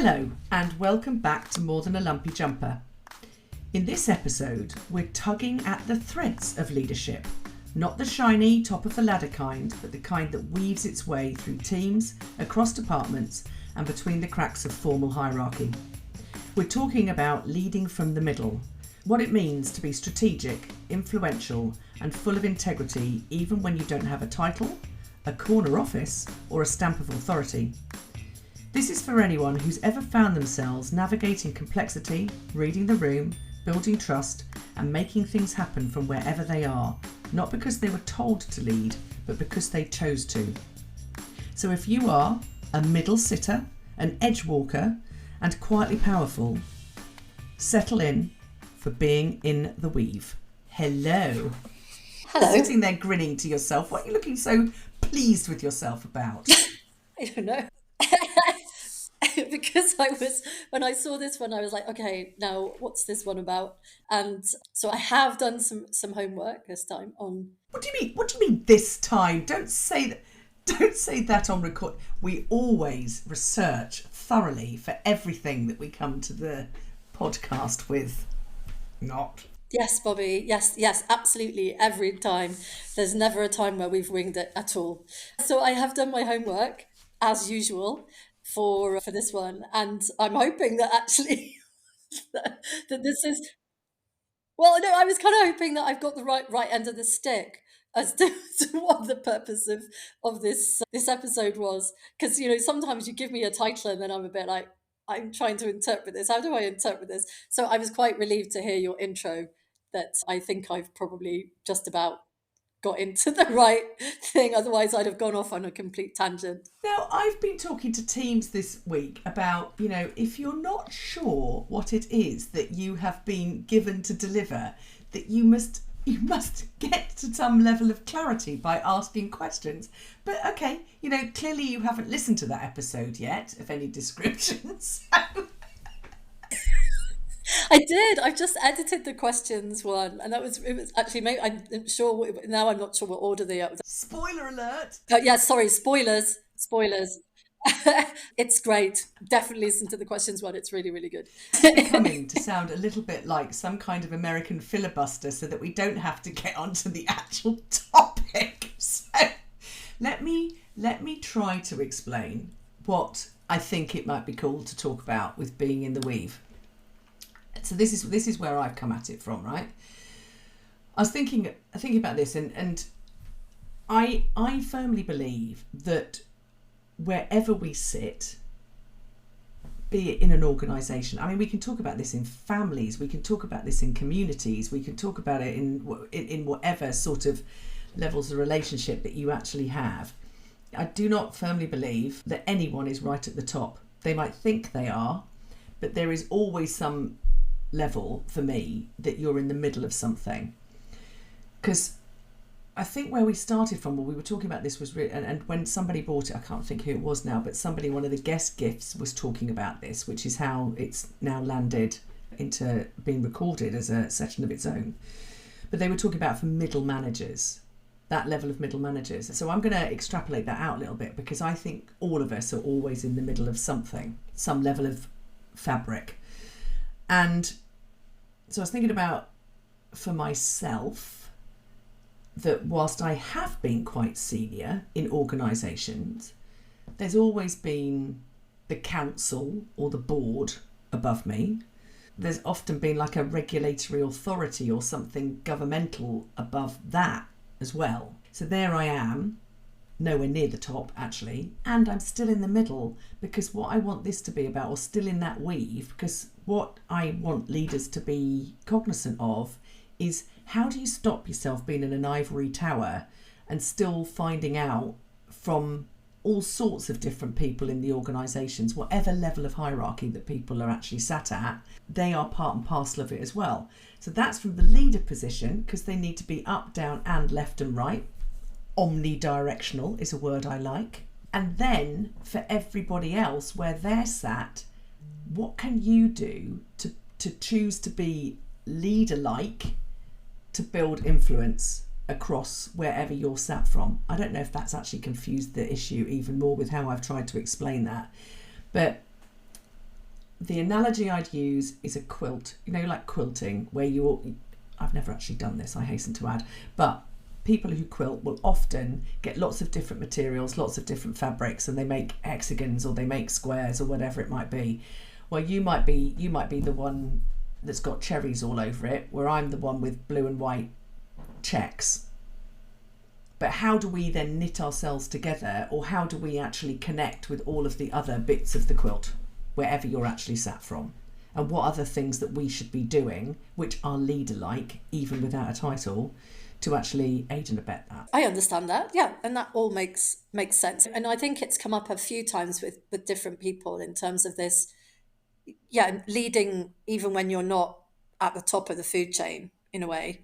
Hello and welcome back to More Than a Lumpy Jumper. In this episode, we're tugging at the threads of leadership. Not the shiny top of the ladder kind, but the kind that weaves its way through teams, across departments and between the cracks of formal hierarchy. We're talking about leading from the middle, what it means to be strategic, influential and full of integrity even when you don't have a title, a corner office or a stamp of authority. This is for anyone who's ever found themselves navigating complexity, reading the room, building trust and making things happen from wherever they are, not because they were told to lead, but because they chose to. So if you are a middle sitter, an edge walker and quietly powerful, settle in for being in the weave. Hello. Hello. Sitting there grinning to yourself. What are you looking so pleased with yourself about? I don't know. Because when I saw this one, I was like, okay, now what's this one about? And so I have done some homework this time on. What do you mean? What do you mean this time? Don't say that. Don't say that on record. We always research thoroughly for everything that we come to the podcast with. Not. Yes, Bobby. Yes, absolutely. Every time. There's never a time where we've winged it at all. So I have done my homework as usual for this one, and I'm hoping that actually that this is. Well, no, I was kind of hoping that I've got the right end of the stick as to what the purpose of this episode was, because sometimes you give me a title and then I'm a bit like, I'm trying to interpret this. How do I interpret this? So I was quite relieved to hear your intro, that I think I've probably just about got into the right thing. Otherwise, I'd have gone off on a complete tangent. Now, I've been talking to teams this week about, if you're not sure what it is that you have been given to deliver, that you must get to some level of clarity by asking questions. But okay, clearly you haven't listened to that episode yet of any description. So. I did. I've just edited the questions one, and it was actually, maybe I'm sure now. I'm not sure what order they are. Spoiler alert! Yeah, sorry, spoilers. It's great. Definitely listen to the questions one. It's really, really good. It's becoming to sound a little bit like some kind of American filibuster, so that we don't have to get onto the actual topic. So let me try to explain what I think it might be cool to talk about with being in the weave. So this is where I've come at it from, right? I was thinking about this, and I firmly believe that wherever we sit, be it in an organisation, I mean, we can talk about this in families, we can talk about this in communities, we can talk about it in whatever sort of levels of relationship that you actually have. I do not firmly believe that anyone is right at the top. They might think they are, but there is always some level for me that you're in the middle of something. Because I think where we started from, when we were talking about this, was and when somebody bought it, I can't think who it was now, but one of the guest gifts was talking about this, which is how it's now landed into being recorded as a session of its own. But they were talking about for middle managers, that level of middle managers. So I'm going to extrapolate that out a little bit, because I think all of us are always in the middle of something, some level of fabric. And so I was thinking about, for myself, that whilst I have been quite senior in organisations, there's always been the council or the board above me. There's often been like a regulatory authority or something governmental above that as well. So there I am, nowhere near the top actually, and I'm still in the middle, because what I want this to be about, or still in that weave, because what I want leaders to be cognizant of is, how do you stop yourself being in an ivory tower and still finding out from all sorts of different people in the organisations, whatever level of hierarchy that people are actually sat at, they are part and parcel of it as well. So that's from the leader position, because they need to be up, down and left and right. Omnidirectional is a word I like. And then for everybody else, where they're sat, what can you do to choose to be leader-like, to build influence across wherever you're sat from? I don't know if that's actually confused the issue even more with how I've tried to explain that. But the analogy I'd use is a quilt, like quilting, where I've never actually done this, I hasten to add, but people who quilt will often get lots of different materials, lots of different fabrics, and they make hexagons or they make squares or whatever it might be. Well, you might be the one that's got cherries all over it, where I'm the one with blue and white checks. But how do we then knit ourselves together, or how do we actually connect with all of the other bits of the quilt, wherever you're actually sat from? And what other things that we should be doing, which are leader-like, even without a title, to actually aid and abet that? I understand that, yeah, and that all makes sense. And I think it's come up a few times with different people in terms of this, leading even when you're not at the top of the food chain, in a way.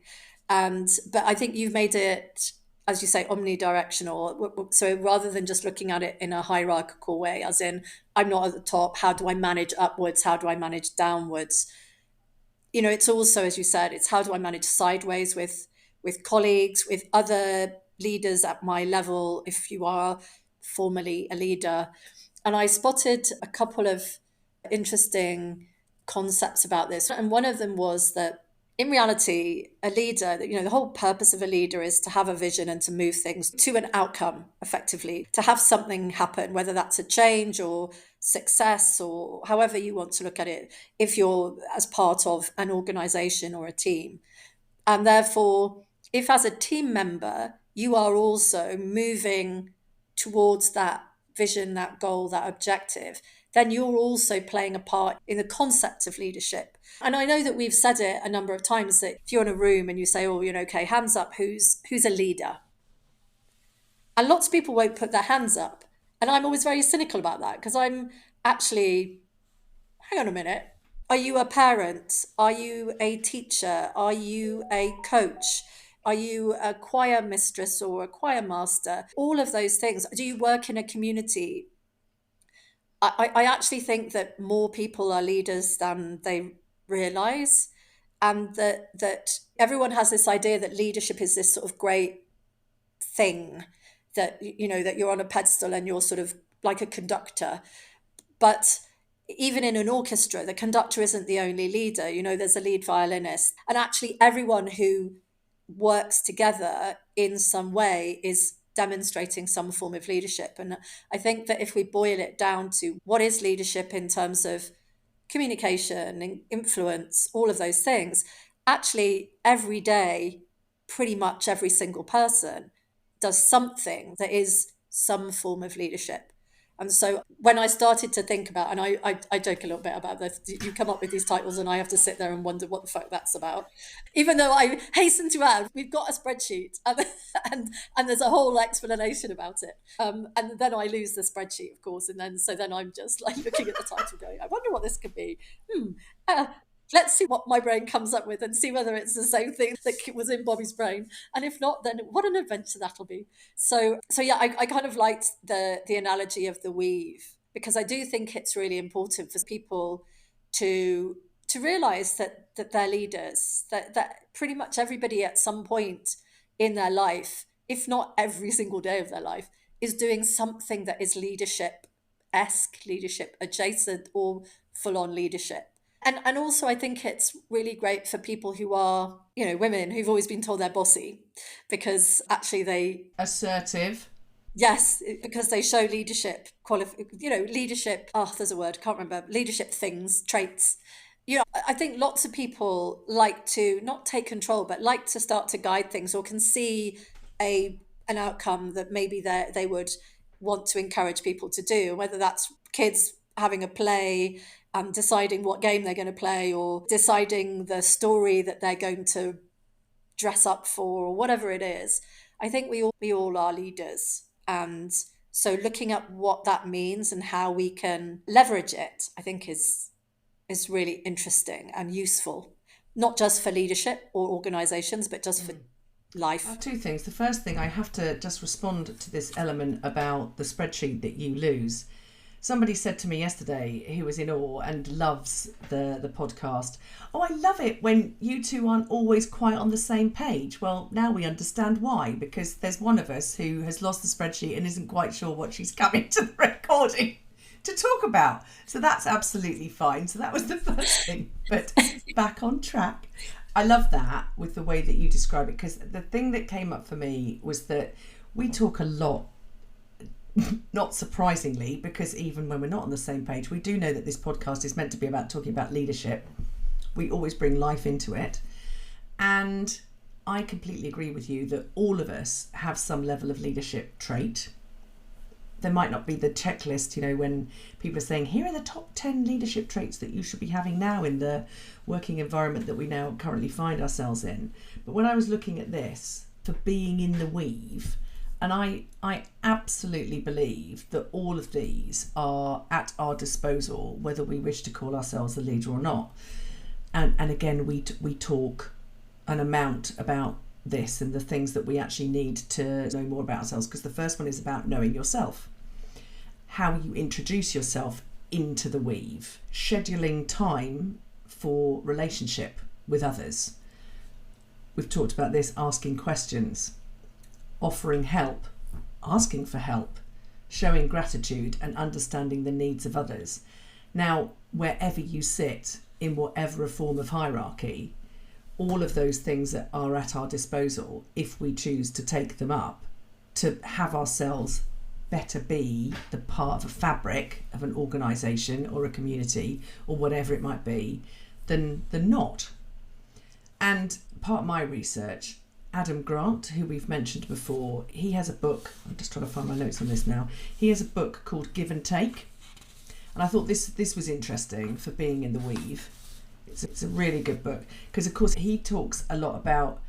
But I think you've made it, as you say, omnidirectional. So rather than just looking at it in a hierarchical way, as in, I'm not at the top, how do I manage upwards? How do I manage downwards? It's also, as you said, it's how do I manage sideways with colleagues, with other leaders at my level, if you are formerly a leader. And I spotted a couple of interesting concepts about this. And one of them was that in reality, a leader, the whole purpose of a leader is to have a vision and to move things to an outcome, effectively, to have something happen, whether that's a change or success or however you want to look at it, if you're as part of an organization or a team. And therefore, if as a team member, you are also moving towards that vision, that goal, that objective, then you're also playing a part in the concept of leadership. And I know that we've said it a number of times that if you're in a room and you say, okay, hands up, who's a leader? And lots of people won't put their hands up. And I'm always very cynical about that, because I'm actually, hang on a minute. Are you a parent? Are you a teacher? Are you a coach? Are you a choir mistress or a choir master? All of those things. Do you work in a community? I actually think that more people are leaders than they realize, and that everyone has this idea that leadership is this sort of great thing, that that you're on a pedestal and you're sort of like a conductor. But even in an orchestra, the conductor isn't the only leader. There's a lead violinist, and actually everyone who works together in some way is demonstrating some form of leadership. And I think that if we boil it down to what is leadership in terms of communication and influence, all of those things, actually every day, pretty much every single person does something that is some form of leadership. And so when I started to think about, and I joke a little bit about this, you come up with these titles and I have to sit there and wonder what the fuck that's about. Even though I hasten to add, we've got a spreadsheet and there's a whole explanation about it. And then I lose the spreadsheet, of course. And then I'm just like looking at the title going, I wonder what this could be. Let's see what my brain comes up with and see whether it's the same thing that was in Bobby's brain. And if not, then what an adventure that'll be. So yeah, I kind of liked the analogy of the weave, because I do think it's really important for people to realize that they're leaders, that pretty much everybody at some point in their life, if not every single day of their life, is doing something that is leadership-esque, leadership adjacent, or full-on leadership. And also I think it's really great for people who are, women who've always been told they're bossy, because actually assertive. Yes, because they show leadership, leadership, there's a word, can't remember, leadership things, traits. I think lots of people like to not take control, but like to start to guide things, or can see an outcome that maybe they would want to encourage people to do, whether that's kids having a play, deciding what game they're going to play, or deciding the story that they're going to dress up for, or whatever it is. I think we all are leaders. And so looking at what that means and how we can leverage it, I think is really interesting and useful, not just for leadership or organizations, but just for life. I have two things. The first thing, I have to just respond to this element about the spreadsheet that you lose. Somebody said to me yesterday, who was in awe and loves the podcast, "Oh, I love it when you two aren't always quite on the same page." Well, now we understand why, because there's one of us who has lost the spreadsheet and isn't quite sure what she's coming to the recording. to talk about. So that's absolutely fine. So that was the first thing. But back on track. I love that with the way that you describe it, because the thing that came up for me was that we talk a lot, not surprisingly, because even when we're not on the same page, we do know that this podcast is meant to be about talking about leadership. We always bring life into it. And I completely agree with you that all of us have some level of leadership trait. There might not be the checklist, when people are saying, here are the top 10 leadership traits that you should be having now in the working environment that we now currently find ourselves in. But when I was looking at this for being in the weave, and I absolutely believe that all of these are at our disposal, whether we wish to call ourselves a leader or not. And again, we talk an amount about this and the things that we actually need to know more about ourselves, because the first one is about knowing yourself, how you introduce yourself into the weave, scheduling time for relationship with others. We've talked about this, asking questions, offering help, asking for help, showing gratitude and understanding the needs of others. Now, wherever you sit in whatever form of hierarchy, all of those things that are at our disposal, if we choose to take them up, to have ourselves better be the part of a fabric of an organisation or a community or whatever it might be, than not. And part of my research, Adam Grant, who we've mentioned before, he has a book, I'm just trying to find my notes on this now, he has a book called Give and Take. And I thought this was interesting for being in the weave. It's a really good book, because of course he talks a lot about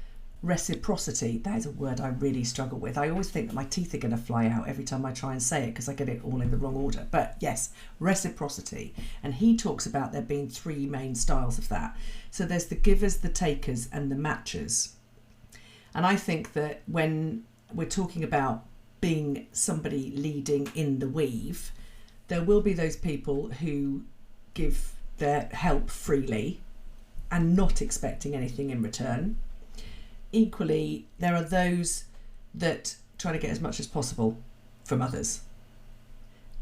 reciprocity. That is a word I really struggle with. I always think that my teeth are going to fly out every time I try and say it, because I get it all in the wrong order. But yes, reciprocity. And he talks about there being three main styles of that. So there's the givers, the takers, and the matchers. And I think that when we're talking about being somebody leading in the weave, there will be those people who give their help freely and not expecting anything in return. Equally, there are those that try to get as much as possible from others.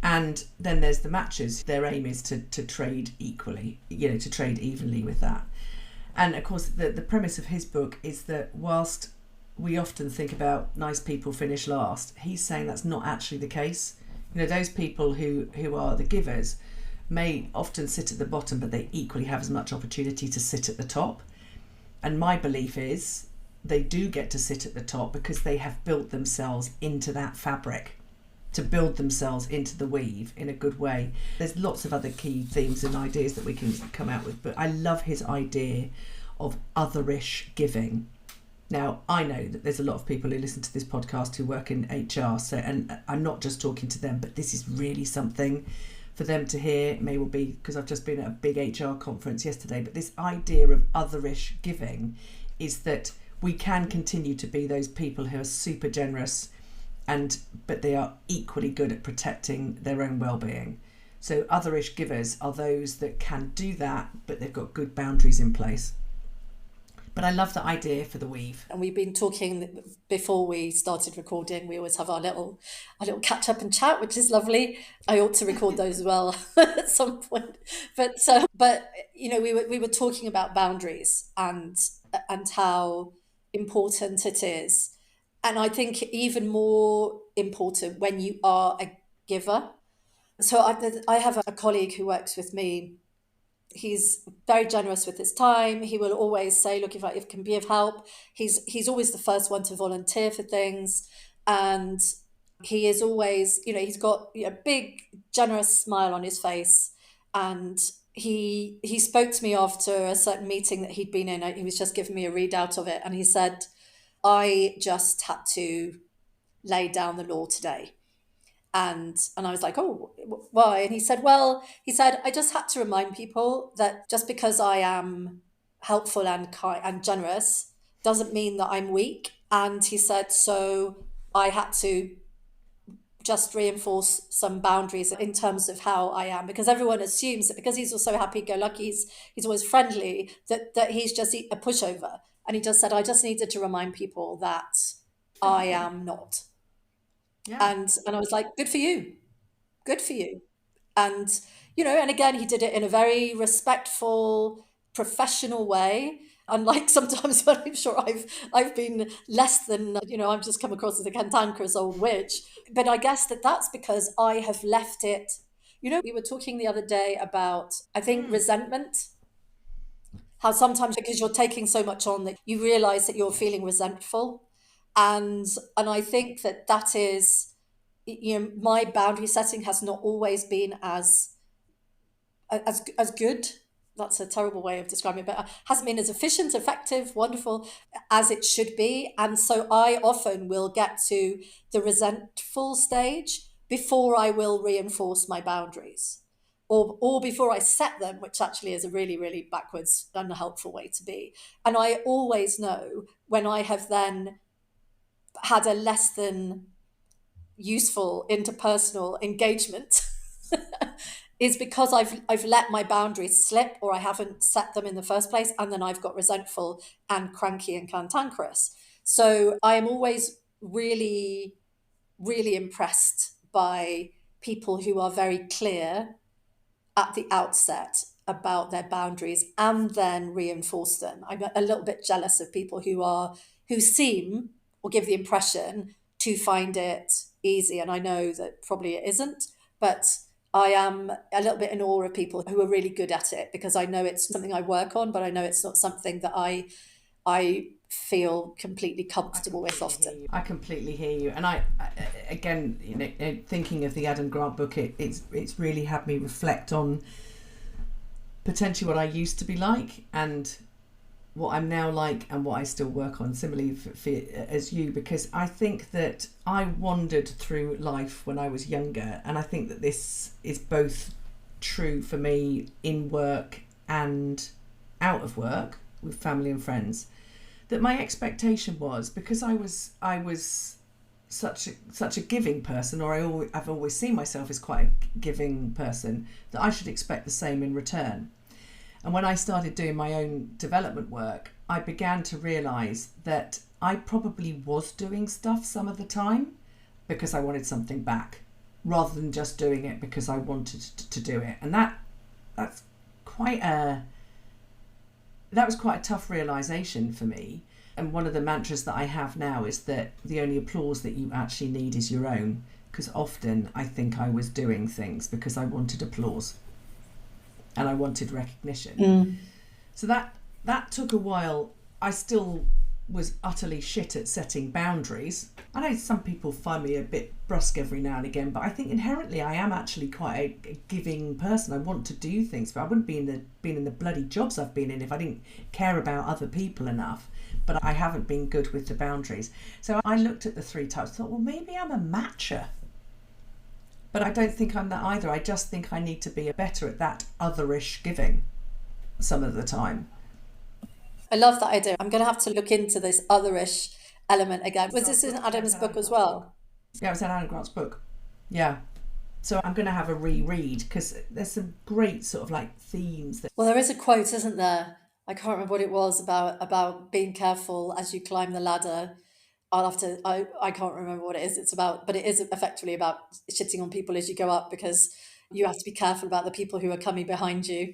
And then there's the matchers. Their aim is to trade equally, to trade evenly with that. And of course, the premise of his book is that whilst we often think about nice people finish last, he's saying that's not actually the case. Those people who are the givers may often sit at the bottom, but they equally have as much opportunity to sit at the top. And my belief is they do get to sit at the top because they have built themselves into that fabric, to build themselves into the weave in a good way. There's lots of other key themes and ideas that we can come out with, but I love his idea of otherish giving. Now, I know that there's a lot of people who listen to this podcast who work in HR, and I'm not just talking to them, but this is really something for them to hear. It may well be because I've just been at a big HR conference yesterday, but this idea of otherish giving is that we can continue to be those people who are super generous, but they are equally good at protecting their own well-being. So otherish givers are those that can do that, but they've got good boundaries in place. But I love the idea for the weave. And we've been talking before we started recording. We always have our little catch up and chat, which is lovely. I ought to record those as well at some point. But we were talking about boundaries and how important it is. And I think even more important when you are a giver. So I have a colleague who works with me. He's very generous with his time. He will always say, look, if I can be of help, he's always the first one to volunteer for things. And he is always, he's got a big, generous smile on his face. And he spoke to me after a certain meeting that he'd been in. He was just giving me a readout of it. And he said, I just had to lay down the law today. And I was like, oh, why? And he said, I just had to remind people that just because I am helpful and kind and generous doesn't mean that I'm weak. And he said, so I had to just reinforce some boundaries in terms of how I am, because everyone assumes that because he's also happy-go-lucky, he's always friendly, that he's just a pushover. And he just said, I just needed to remind people that I am not. Yeah. And I was like, good for you. Good for you. And, and again, he did it in a very respectful, professional way. Unlike sometimes when I'm sure I've been less than, I've just come across as a cantankerous old witch. But I guess that's because I have left it. We were talking the other day about, I think, resentment. How sometimes because you're taking so much on that you realize that you're feeling resentful. And I think that is, my boundary setting has not always been as good. That's a terrible way of describing it, but hasn't been as efficient, effective, wonderful as it should be. And so I often will get to the resentful stage before I will reinforce my boundaries, or before I set them, which actually is a really, really backwards, unhelpful way to be. And I always know when I have then had a less than useful interpersonal engagement is because I've let my boundaries slip, or I haven't set them in the first place, and then I've got resentful and cranky and cantankerous. So I am always really, really impressed by people who are very clear at the outset about their boundaries and then reinforce them. I'm a little bit jealous of people who seem or give the impression to find it easy. And I know that probably it isn't, but I am a little bit in awe of people who are really good at it, because I know it's something I work on, but I know it's not something that I feel completely comfortable with often. I completely hear you. And I again, thinking of the Adam Grant book, it's really had me reflect on potentially what I used to be like and what I'm now like and what I still work on, similarly as you, because I think that I wandered through life when I was younger, and I think that this is both true for me in work and out of work with family and friends, that my expectation was, because I was such a giving person, or I've always seen myself as quite a giving person, that I should expect the same in return. And when I started doing my own development work, I began to realise that I probably was doing stuff some of the time because I wanted something back, rather than just doing it because I wanted to do it. And that was quite a tough realisation for me. And one of the mantras that I have now is that the only applause that you actually need is your own, because often I think I was doing things because I wanted applause and I wanted recognition. So that took a while. I still was utterly shit at setting boundaries. I know some people find me a bit brusque every now and again, but I think inherently I am actually quite a giving person. I want to do things, but I wouldn't be in the bloody jobs I've been in if I didn't care about other people enough. But I haven't been good with the boundaries. So I looked at the 3 types, thought, well, maybe I'm a matcher. But I don't think I'm that either. I just think I need to be better at that otherish giving some of the time. I love that idea. I'm going to have to look into this otherish element again. Was this in Adam's book as well? Yeah, it was in Adam Grant's book. Yeah. So I'm going to have a reread, because there's some great sort of like themes. Well, there is a quote, isn't there? I can't remember what it was about being careful as you climb the ladder. I can't remember what it is. It's about, but it is effectively about shitting on people as you go up, because you have to be careful about the people who are coming behind you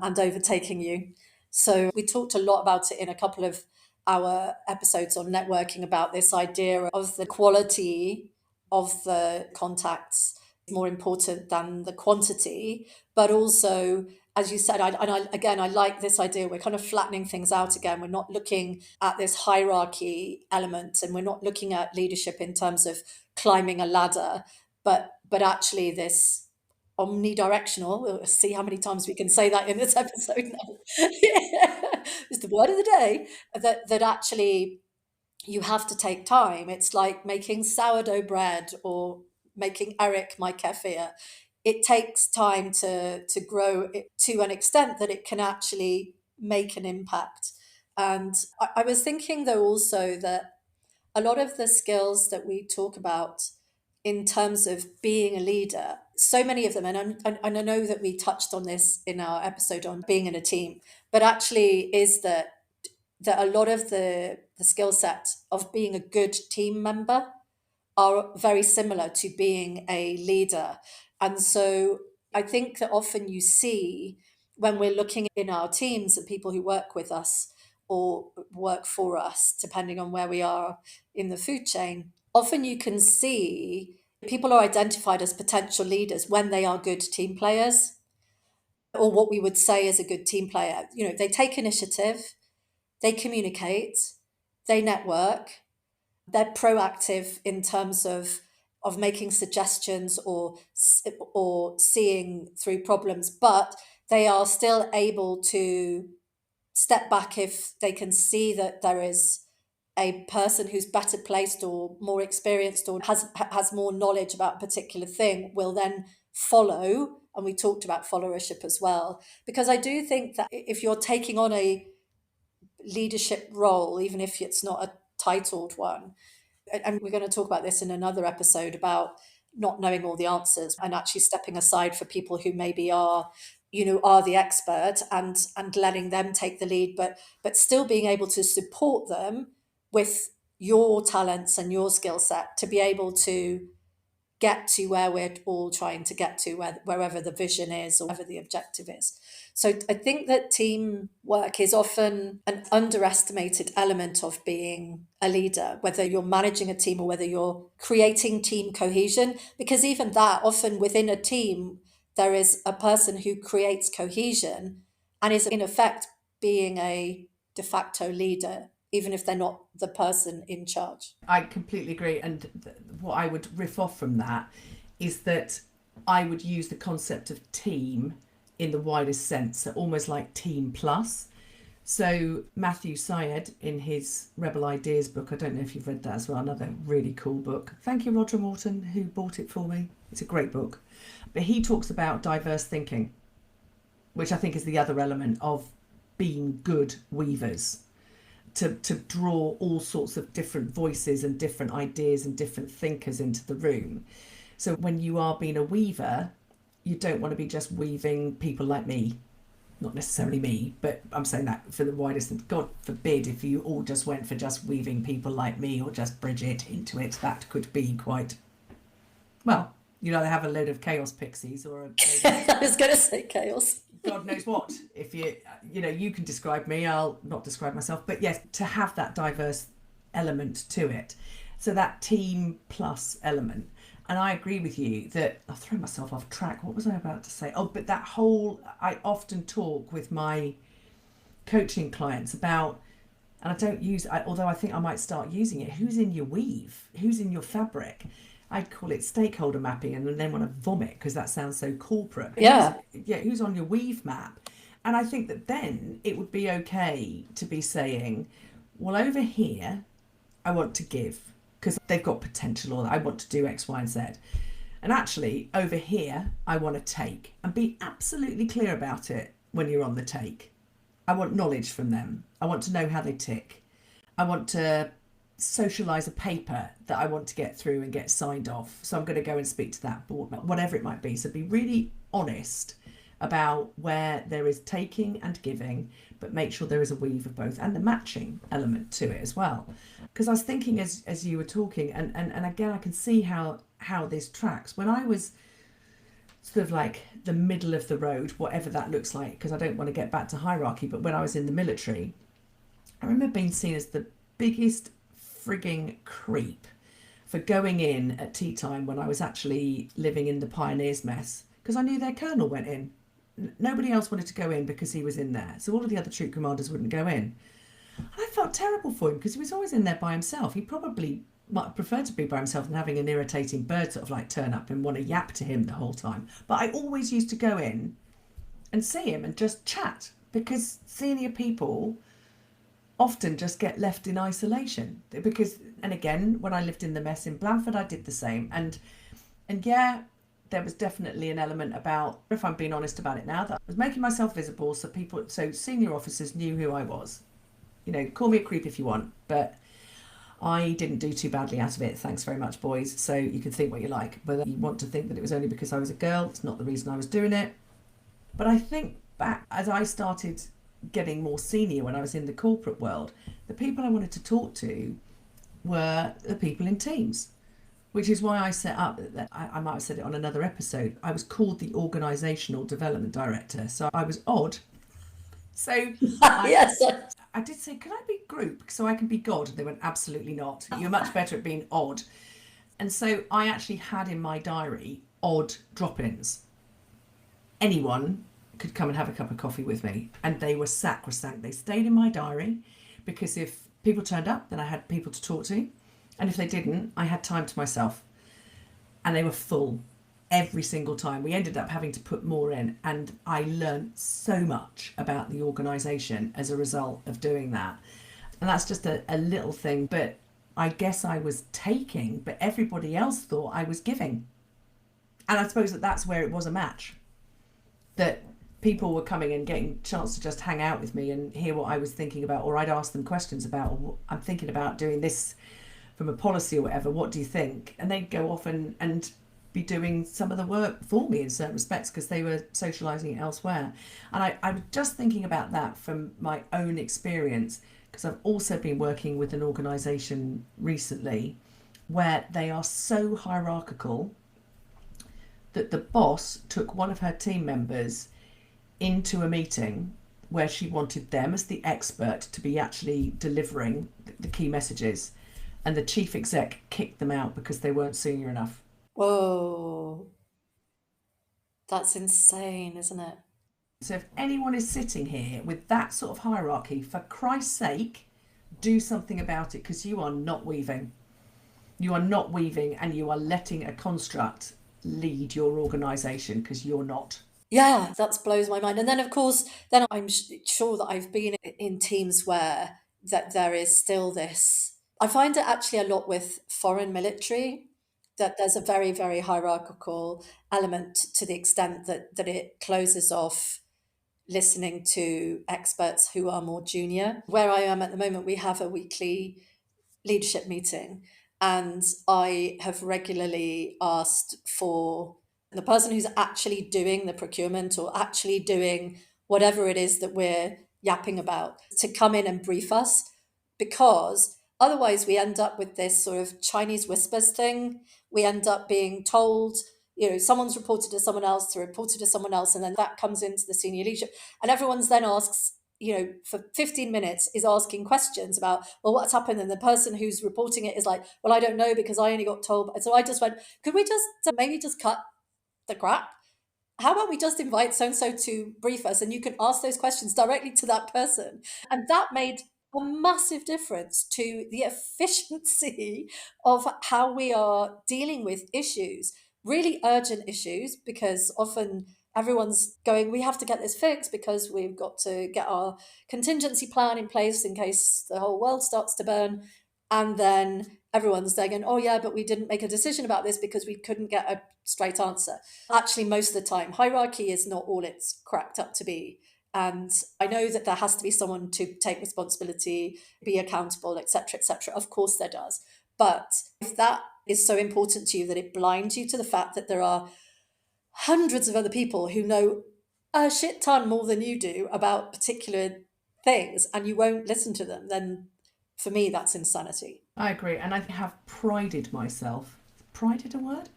and overtaking you. So we talked a lot about it in a couple of our episodes on networking, about this idea of the quality of the contacts more important than the quantity, but also, as you said, I like this idea. We're kind of flattening things out again. We're not looking at this hierarchy element, and we're not looking at leadership in terms of climbing a ladder, but actually this omnidirectional. We'll see how many times we can say that in this episode now. It's the word of the day, that actually you have to take time. It's like making sourdough bread or making Eric my kefir. It takes time to grow it to an extent that it can actually make an impact. And I was thinking, though, also that a lot of the skills that we talk about in terms of being a leader, so many of them, and I know that we touched on this in our episode on being in a team, but actually is that a lot of the skill set of being a good team member are very similar to being a leader. And so I think that often you see when we're looking in our teams at people who work with us or work for us, depending on where we are in the food chain, often you can see people are identified as potential leaders when they are good team players, or what we would say is a good team player. You know, they take initiative, they communicate, they network, they're proactive in terms of making suggestions or seeing through problems, but they are still able to step back if they can see that there is a person who's better placed or more experienced or has more knowledge about a particular thing will then follow. And we talked about followership as well, because I do think that if you're taking on a leadership role, even if it's not a titled one, and we're going to talk about this in another episode about not knowing all the answers and actually stepping aside for people who maybe are, are the expert, and letting them take the lead, but still being able to support them with your talents and your skill set to be able to get to where we're all trying to get to, wherever the vision is or whatever the objective is. So I think that teamwork is often an underestimated element of being a leader, whether you're managing a team or whether you're creating team cohesion, because even that, often within a team, there is a person who creates cohesion and is in effect being a de facto leader, even if they're not the person in charge. I completely agree. And what I would riff off from that is that I would use the concept of team in the widest sense, so almost like team plus. So Matthew Syed, in his Rebel Ideas book, I don't know if you've read that as well, another really cool book. Thank you, Roger Morton, who bought it for me. It's a great book. But he talks about diverse thinking, which I think is the other element of being good weavers. To draw all sorts of different voices and different ideas and different thinkers into the room. So when you are being a weaver, you don't want to be just weaving people like me. Not necessarily me, but I'm saying that for the widest. God forbid if you all just went for just weaving people like me or just Bridget into it. That could be quite, well, you'd either have a load of chaos pixies or a I was going to say chaos. God knows what. If you can describe me, I'll not describe myself. But yes, to have that diverse element to it. So that team plus element. And I agree with you that I've thrown myself off track. What was I about to say? Oh, but that whole, I often talk with my coaching clients about, and I don't use, although I think I might start using it, who's in your weave? Who's in your fabric? I'd call it stakeholder mapping and then want to vomit because that sounds so corporate. Yeah. Who's on your weave map? And I think that then it would be okay to be saying, well, over here, I want to give because they've got potential, or I want to do X, Y, and Z. And actually, over here, I want to take, and be absolutely clear about it when you're on the take. I want knowledge from them. I want to know how they tick. I want to socialise a paper that I want to get through and get signed off. So I'm going to go and speak to that board, whatever it might be. So be really honest about where there is taking and giving, but make sure there is a weave of both and the matching element to it as well. Because I was thinking as you were talking, and again, I can see how this tracks. When I was sort of like the middle of the road, whatever that looks like, because I don't want to get back to hierarchy, but when I was in the military, I remember being seen as the biggest frigging creep for going in at tea time when I was actually living in the Pioneers mess, because I knew their colonel went in. Nobody else wanted to go in because he was in there, so all of the other troop commanders wouldn't go in. And I felt terrible for him because he was always in there by himself. He probably might have preferred to be by himself than having an irritating bird sort of like turn up and want to yap to him the whole time. But I always used to go in and see him and just chat, because senior people often just get left in isolation. Because, and again, when I lived in the mess in Blandford, I did the same. And yeah, there was definitely an element about, if I'm being honest about it now, that I was making myself visible so senior officers knew who I was. Call me a creep if you want, but I didn't do too badly out of it. Thanks very much, boys. So you can think what you like. Whether you want to think that it was only because I was a girl, it's not the reason I was doing it. But I think back, as I started getting more senior when I was in the corporate world, the people I wanted to talk to were the people in teams. Which is why I set up, I might have said it on another episode, I was called the Organisational Development Director. So I was odd. So Yes. I did say, could I be group so I can be God? And they went, absolutely not. You're much better at being odd. And so I actually had in my diary odd drop-ins. Anyone could come and have a cup of coffee with me, and they were sacrosanct. They stayed in my diary because if people turned up, then I had people to talk to. And if they didn't, I had time to myself. And they were full every single time. We ended up having to put more in, and I learned so much about the organisation as a result of doing that. And that's just a little thing, but I guess I was taking, but everybody else thought I was giving. And I suppose that's where it was a match. That people were coming and getting a chance to just hang out with me and hear what I was thinking about, or I'd ask them questions about, or I'm thinking about doing this from a policy or whatever, what do you think? And they'd go off and be doing some of the work for me in certain respects because they were socialising elsewhere. And I'm just thinking about that from my own experience, because I've also been working with an organisation recently where they are so hierarchical that the boss took one of her team members into a meeting where she wanted them as the expert to be actually delivering the key messages, and the chief exec kicked them out because they weren't senior enough. Whoa. That's insane, isn't it? So if anyone is sitting here with that sort of hierarchy, for Christ's sake, do something about it, because you are not weaving. You are not weaving, and you are letting a construct lead your organisation, because you're not. Yeah, that blows my mind. And then, of course, then I'm sure that I've been in teams where that there is still this. I find it actually a lot with foreign military, that there's a very, very hierarchical element to the extent that it closes off listening to experts who are more junior. Where I am at the moment, we have a weekly leadership meeting, and I have regularly asked for the person who's actually doing the procurement or actually doing whatever it is that we're yapping about to come in and brief us, because otherwise we end up with this sort of Chinese whispers thing. We end up being told, someone's reported to someone else to reported to someone else, and then that comes into the senior leadership, and everyone's then asks, for 15 minutes is asking questions about, well, what's happened? And the person who's reporting it is like, well, I don't know because I only got told. And so I just went, could we just maybe just cut the crap? How about we just invite so-and-so to brief us, and you can ask those questions directly to that person? And that made a massive difference to the efficiency of how we are dealing with issues, really urgent issues, because often everyone's going, we have to get this fixed because we've got to get our contingency plan in place in case the whole world starts to burn. And then everyone's there going, oh yeah, but we didn't make a decision about this because we couldn't get a straight answer. Actually, most of the time, hierarchy is not all it's cracked up to be. And I know that there has to be someone to take responsibility, be accountable, etc., etc. Of course there does. But if that is so important to you that it blinds you to the fact that there are hundreds of other people who know a shit ton more than you do about particular things, and you won't listen to them, then for me, that's insanity. I agree. And I have prided myself, prided a word?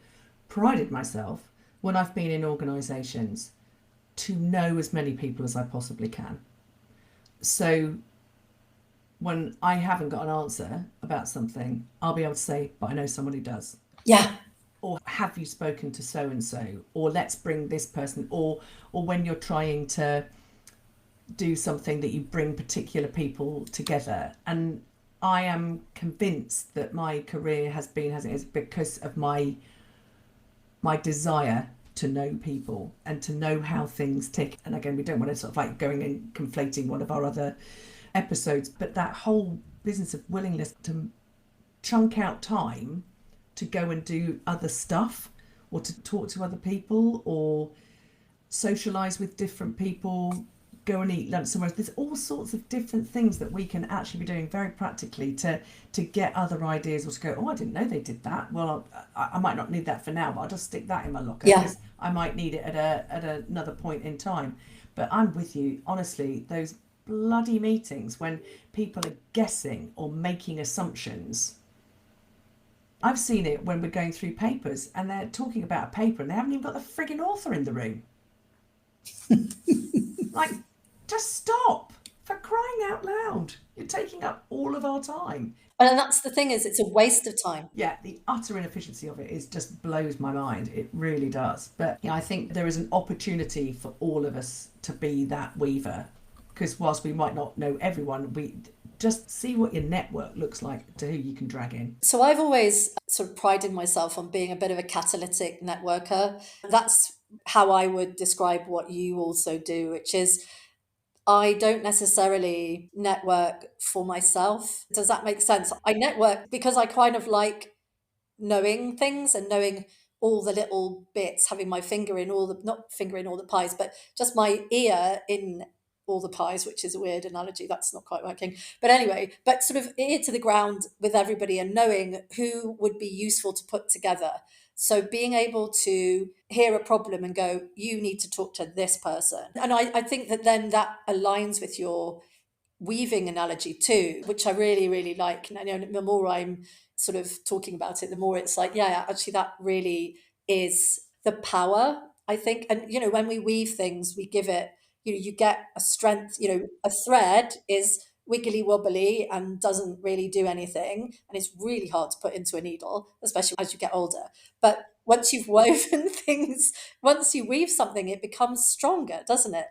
Prided myself when I've been in organisations to know as many people as I possibly can. So when I haven't got an answer about something, I'll be able to say, but I know someone who does. Yeah. Or have you spoken to so-and-so? Or let's bring this person. Or when you're trying to do something that you bring particular people together. And I am convinced that my career has been as it is because of my desire to know people and to know how things tick. And again, we don't want to sort of like going and conflating one of our other episodes, but that whole business of willingness to chunk out time to go and do other stuff, or to talk to other people, or socialise with different people, go and eat lunch somewhere. There's all sorts of different things that we can actually be doing very practically to get other ideas, or to go, oh, I didn't know they did that. Well, I might not need that for now, but I'll just stick that in my locker because I might need it at another point in time. But I'm with you, honestly, those bloody meetings when people are guessing or making assumptions, I've seen it when we're going through papers and they're talking about a paper and they haven't even got the frigging author in the room. Like, just stop, for crying out loud. You're taking up all of our time. And that's the thing, is it's a waste of time. Yeah, the utter inefficiency of it is just blows my mind. It really does. But yeah, I think there is an opportunity for all of us to be that weaver, because whilst we might not know everyone, we just see what your network looks like to who you can drag in. So I've always sort of prided myself on being a bit of a catalytic networker. That's how I would describe what you also do, which is I don't necessarily network for myself. Does that make sense? I network because I kind of like knowing things and knowing all the little bits, having my finger in all the, not finger in all the pies, but just my ear in all the pies, which is a weird analogy. That's not quite working. But anyway, but sort of ear to the ground with everybody and knowing who would be useful to put together. So being able to hear a problem and go, you need to talk to this person. And I think that then that aligns with your weaving analogy too, which I really, really like. And, you know, the more I'm sort of talking about it, the more it's like, yeah, actually that really is the power, I think. And, you know, when we weave things, we give it, you know, you get a strength, you know, a thread is wiggly wobbly and doesn't really do anything. And it's really hard to put into a needle, especially as you get older. But once you've woven things, once you weave something, it becomes stronger, doesn't it?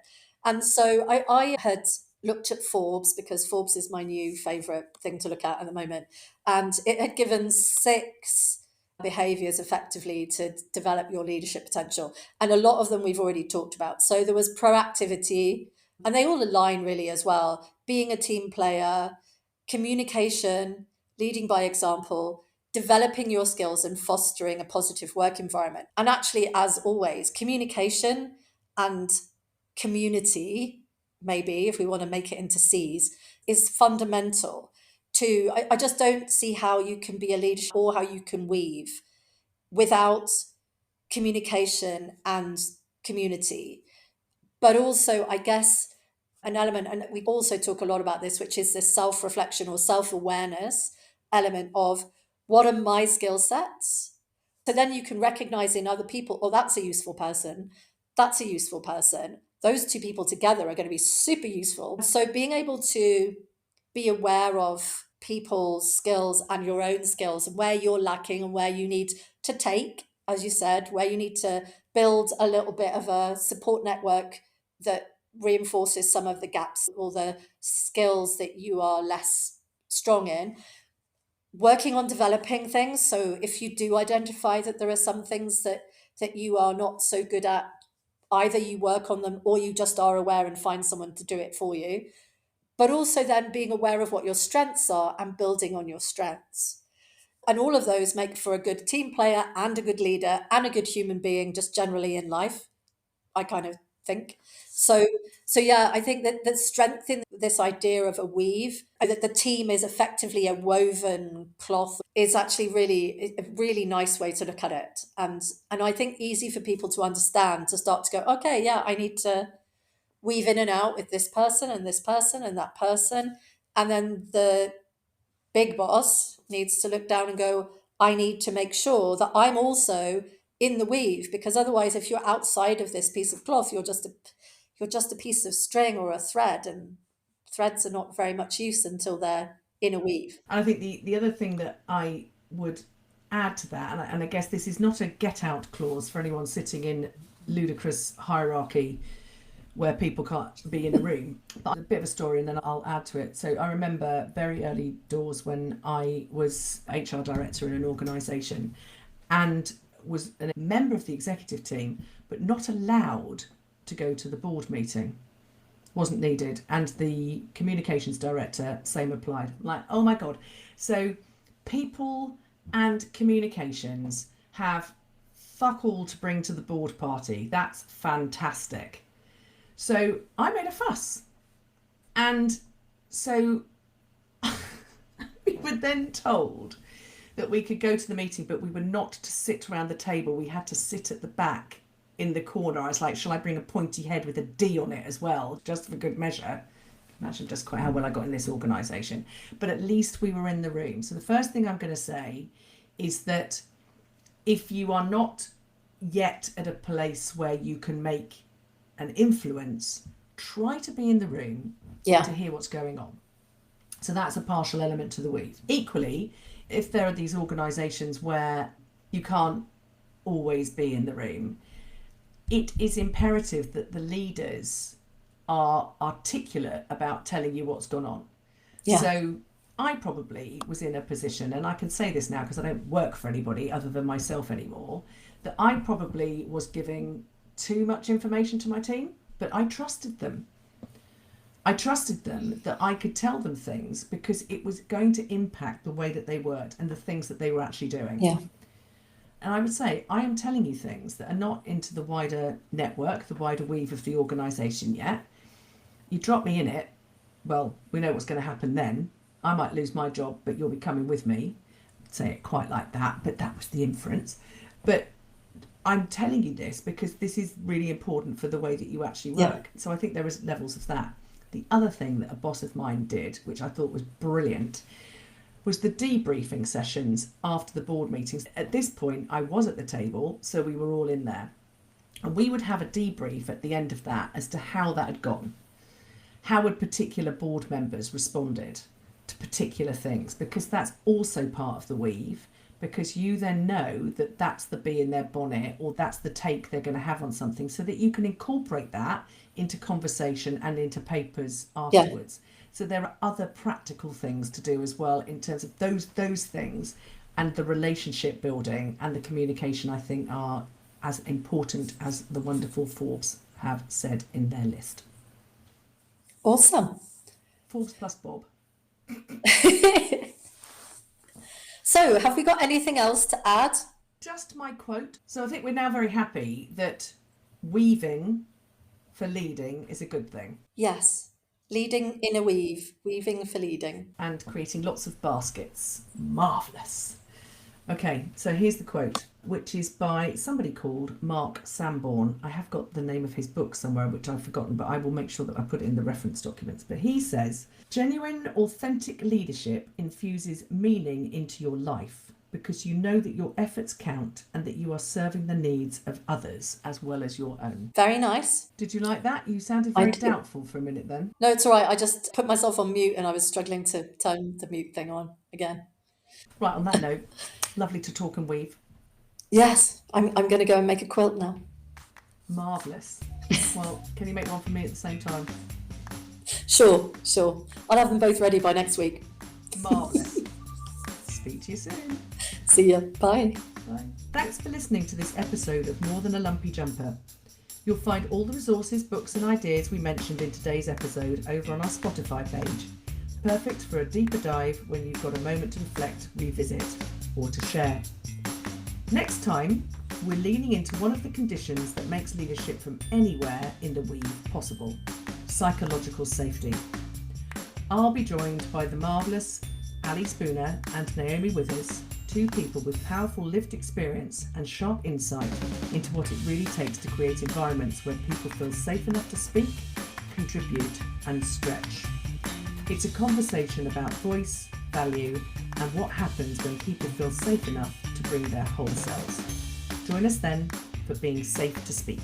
And so I had looked at Forbes, because Forbes is my new favorite thing to look at the moment. And it had given 6 behaviors effectively to develop your leadership potential. And a lot of them we've already talked about. So there was proactivity, and they all align really as well. Being a team player, communication, leading by example, developing your skills and fostering a positive work environment. And actually, as always, communication and community, maybe if we want to make it into C's, is fundamental to, I just don't see how you can be a leader or how you can weave without communication and community. But also, I guess, an element, and we also talk a lot about this, which is this self-reflection or self-awareness element of what are my skill sets? So then you can recognize in other people, oh, that's a useful person. That's a useful person. Those 2 people together are going to be super useful. So being able to be aware of people's skills and your own skills and where you're lacking and where you need to take, as you said, where you need to build a little bit of a support network that reinforces some of the gaps or the skills that you are less strong in. Working on developing things. So if you do identify that there are some things that you are not so good at, either you work on them or you just are aware and find someone to do it for you. But also then being aware of what your strengths are and building on your strengths. And all of those make for a good team player and a good leader and a good human being just generally in life, I kind of think. So yeah, I think that the strength in this idea of a weave, that the team is effectively a woven cloth, is actually really a really nice way to look at it. And I think easy for people to understand, to start to go, okay, yeah, I need to weave in and out with this person and this person and that person. And then the big boss needs to look down and go, I need to make sure that I'm also in the weave, because otherwise, if you're outside of this piece of cloth, you're just a piece of string or a thread, and threads are not very much use until they're in a weave. And I think the other thing that I would add to that, and I guess this is not a get out clause for anyone sitting in ludicrous hierarchy where people can't be in a room, but a bit of a story and then I'll add to it. So I remember very early doors when I was HR director in an organisation and was a member of the executive team, but not allowed to go to the board meeting. Wasn't needed. And the communications director, same applied. Like, oh my God. So people and communications have fuck all to bring to the board party. That's fantastic. So I made a fuss. And so we were then told that we could go to the meeting, but we were not to sit around the table. We had to sit at the back in the corner. I was like, shall I bring a pointy head with a D on it as well, just for good measure? Imagine just quite how well I got in this organisation. But at least we were in the room. So the first thing I'm going to say is that if you are not yet at a place where you can make an influence, try to be in the room to hear what's going on. So that's a partial element to the weave. Equally, if there are these organisations where you can't always be in the room, it is imperative that the leaders are articulate about telling you what's gone on. Yeah. So I probably was in a position, and I can say this now because I don't work for anybody other than myself anymore, that I probably was giving too much information to my team, but I trusted them. I trusted them that I could tell them things because it was going to impact the way that they worked and the things that they were actually doing. Yeah. And I would say, I am telling you things that are not into the wider network, the wider weave of the organisation yet. You drop me in it, well, we know what's going to happen then. I might lose my job, but you'll be coming with me. I'd say it quite like that, but that was the inference. But I'm telling you this because this is really important for the way that you actually work. Yeah. So I think there is levels of that. The other thing that a boss of mine did, which I thought was brilliant, was the debriefing sessions after the board meetings. At this point, I was at the table, so we were all in there. And we would have a debrief at the end of that as to how that had gone. How had particular board members responded to particular things? Because that's also part of the weave, because you then know that that's the bee in their bonnet, or that's the take they're going to have on something, so that you can incorporate that into conversation and into papers afterwards. Yeah. So there are other practical things to do as well in terms of those things, and the relationship building and the communication, I think, are as important as the wonderful Forbes have said in their list. Awesome. Forbes plus Bob. So, have we got anything else to add? Just my quote. So I think we're now very happy that weaving for leading is a good thing. Yes. Leading in a weave. Weaving for leading. And creating lots of baskets. Marvellous. Okay, so here's the quote, which is by somebody called Mark Sanborn. I have got the name of his book somewhere, which I've forgotten, but I will make sure that I put it in the reference documents. But he says, genuine, authentic leadership infuses meaning into your life because you know that your efforts count and that you are serving the needs of others as well as your own. Very nice. Did you like that? You sounded very doubtful for a minute then. No, it's all right. I just put myself on mute and I was struggling to turn the mute thing on again. Right, on that note, lovely to talk and weave. Yes, I'm going to go and make a quilt now. Marvellous. Well, can you make one for me at the same time? Sure. I'll have them both ready by next week. Marvellous. Speak to you soon. See ya. Bye. Bye. Thanks for listening to this episode of More Than a Lumpy Jumper. You'll find all the resources, books and ideas we mentioned in today's episode over on our Spotify page. Perfect for a deeper dive when you've got a moment to reflect, revisit, or to share. Next time, we're leaning into one of the conditions that makes leadership from anywhere in the weave possible: psychological safety. I'll be joined by the marvellous Ali Spooner and Naomi Withers, two people with powerful lived experience and sharp insight into what it really takes to create environments where people feel safe enough to speak, contribute, and stretch. It's a conversation about voice, value, and what happens when people feel safe enough to bring their whole selves. Join us then for Being Safe to Speak.